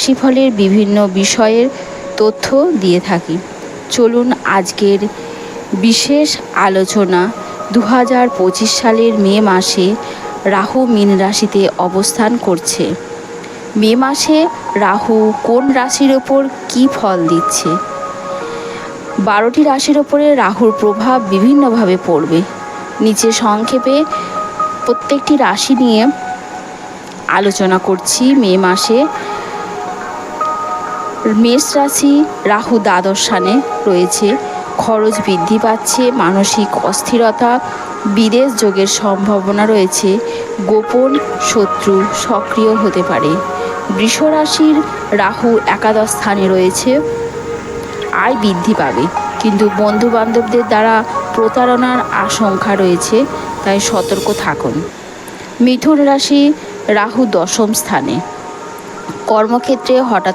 রাশিফলের বিভিন্ন বিষয়ের তথ্য দিয়ে থাকি। চলুন আজকের বিশেষ আলোচনা 2025 সালের মে মাসে রাহু মীন রাশিতে অবস্থান করছে। মে মাসে রাহু কোন রাশির ওপর কী ফল দিচ্ছে? 12টি রাশির ওপরে রাহুর প্রভাব বিভিন্নভাবে পড়বে। নিচে সংক্ষেপে প্রত্যেকটি রাশি নিয়ে আলোচনা করছি। মে মাসে মেষ রাশি, রাহু দ্বাদশ স্থানে রয়েছে। খরচ বৃদ্ধি পাচ্ছে, মানসিক অস্থিরতা, বিদেশ যোগের সম্ভাবনা রয়েছে, গোপন শত্রু সক্রিয় হতে পারে। বৃষ রাশির রাহু একাদশ স্থানে রয়েছে। আয় বৃদ্ধি পাবে, কিন্তু বন্ধু বান্ধবদের দ্বারা প্রতারণার আশঙ্কা রয়েছে, তাই সতর্ক থাকুন। মিথুন রাশি, রাহু দশম স্থানে। কর্মক্ষেত্রে হঠাৎ